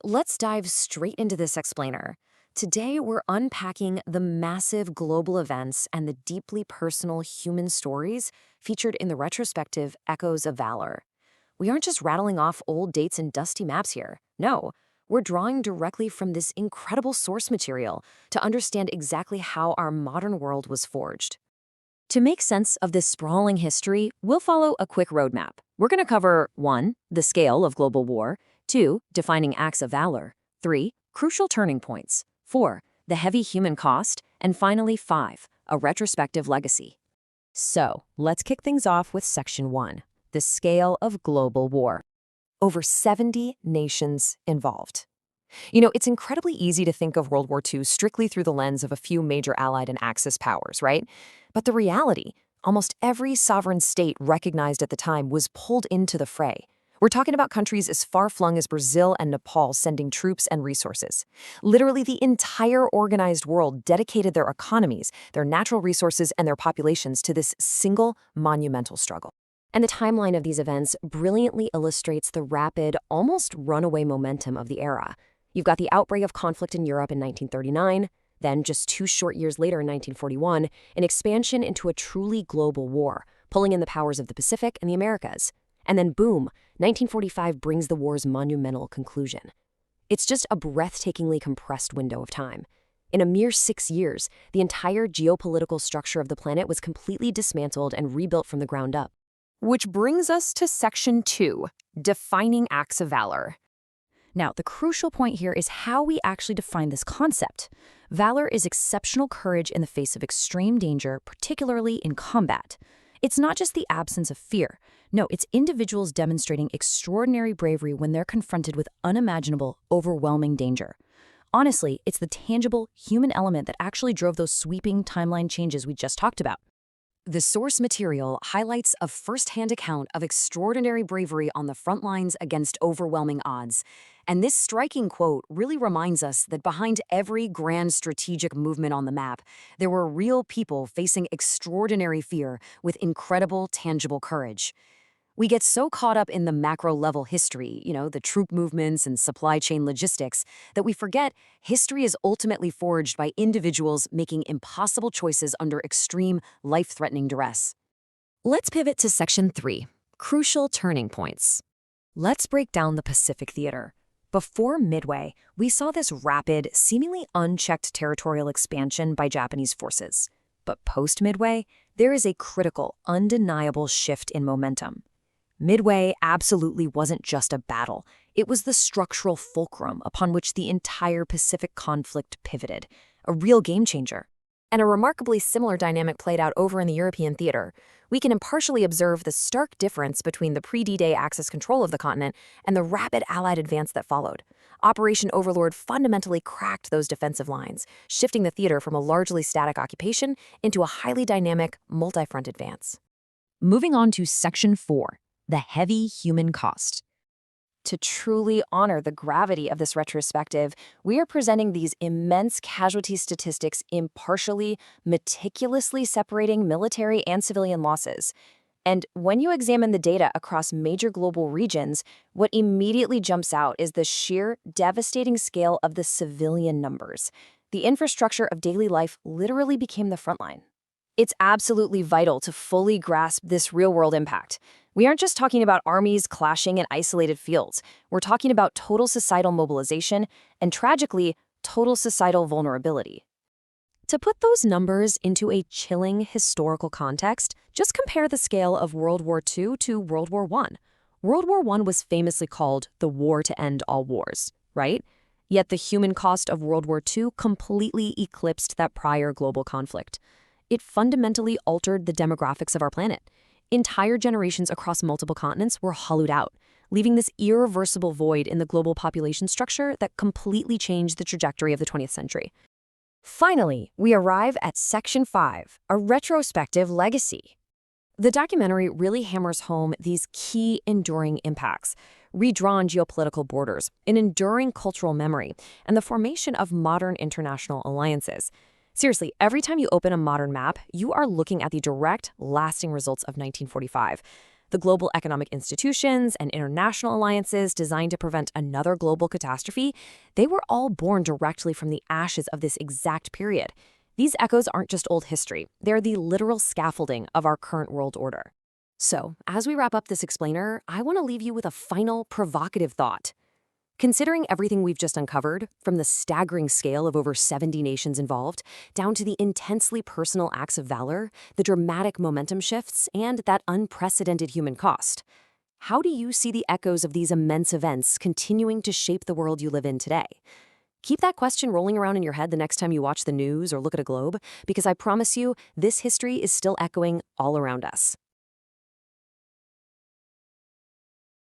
right, let's dive straight into this explainer. Today, we're unpacking the massive global events and the deeply personal human stories featured in the retrospective Echoes of Valor. We aren't just rattling off old dates and dusty maps here. No, we're drawing directly from this incredible source material to understand exactly how our modern world was forged. To make sense of this sprawling history, we'll follow a quick roadmap. We're going to cover 1. The scale of global war, 2. Defining acts of valor, 3. Crucial turning points, 4. The heavy human cost, and finally 5. A retrospective legacy. So, let's kick things off with Section 1. The scale of global war. Over 70 nations involved. It's incredibly easy to think of World War II strictly through the lens of a few major Allied and Axis powers, right? But the reality, almost every sovereign state recognized at the time was pulled into the fray. We're talking about countries as far-flung as Brazil and Nepal sending troops and resources. Literally, the entire organized world dedicated their economies, their natural resources, and their populations to this single monumental struggle. And the timeline of these events brilliantly illustrates the rapid, almost runaway momentum of the era. You've got the outbreak of conflict in Europe in 1939, then just 2 short years later in 1941, an expansion into a truly global war, pulling in the powers of the Pacific and the Americas. And then boom, 1945 brings the war's monumental conclusion. It's just a breathtakingly compressed window of time. In a mere 6 years, the entire geopolitical structure of the planet was completely dismantled and rebuilt from the ground up. Which brings us to Section 2, Defining Acts of Valor. Now, the crucial point here is how we actually define this concept. Valor is exceptional courage in the face of extreme danger, particularly in combat. It's not just the absence of fear. No, it's individuals demonstrating extraordinary bravery when they're confronted with unimaginable, overwhelming danger. Honestly, it's the tangible, human element that actually drove those sweeping timeline changes we just talked about. The source material highlights a first-hand account of extraordinary bravery on the front lines against overwhelming odds. And this striking quote really reminds us that behind every grand strategic movement on the map, there were real people facing extraordinary fear with incredible, tangible courage. We get so caught up in the macro-level history, the troop movements and supply chain logistics, that we forget history is ultimately forged by individuals making impossible choices under extreme, life-threatening duress. Let's pivot to Section 3, Crucial Turning Points. Let's break down the Pacific Theater. Before Midway, we saw this rapid, seemingly unchecked territorial expansion by Japanese forces. But post-Midway, there is a critical, undeniable shift in momentum. Midway absolutely wasn't just a battle. It was the structural fulcrum upon which the entire Pacific conflict pivoted, a real game-changer. And a remarkably similar dynamic played out over in the European theater. We can impartially observe the stark difference between the pre-D-Day Axis control of the continent and the rapid Allied advance that followed. Operation Overlord fundamentally cracked those defensive lines, shifting the theater from a largely static occupation into a highly dynamic, multi-front advance. Moving on to Section 4. The heavy human cost. To truly honor the gravity of this retrospective, we are presenting these immense casualty statistics impartially, meticulously separating military and civilian losses. And when you examine the data across major global regions, what immediately jumps out is the sheer, devastating scale of the civilian numbers. The infrastructure of daily life literally became the front line. It's absolutely vital to fully grasp this real-world impact. We aren't just talking about armies clashing in isolated fields. We're talking about total societal mobilization and, tragically, total societal vulnerability. To put those numbers into a chilling historical context, just compare the scale of World War II to World War I. World War I was famously called the war to end all wars, right? Yet the human cost of World War II completely eclipsed that prior global conflict. It fundamentally altered the demographics of our planet. Entire generations across multiple continents were hollowed out, leaving this irreversible void in the global population structure that completely changed the trajectory of the 20th century. Finally, we arrive at Section 5, a retrospective legacy. The documentary really hammers home these key enduring impacts: redrawn geopolitical borders, an enduring cultural memory, and the formation of modern international alliances. Seriously, every time you open a modern map, you are looking at the direct, lasting results of 1945. The global economic institutions and international alliances designed to prevent another global catastrophe, they were all born directly from the ashes of this exact period. These echoes aren't just old history, they're the literal scaffolding of our current world order. So, as we wrap up this explainer, I want to leave you with a final provocative thought. Considering everything we've just uncovered, from the staggering scale of over 70 nations involved, down to the intensely personal acts of valor, the dramatic momentum shifts, and that unprecedented human cost, how do you see the echoes of these immense events continuing to shape the world you live in today? Keep that question rolling around in your head the next time you watch the news or look at a globe, because I promise you, this history is still echoing all around us.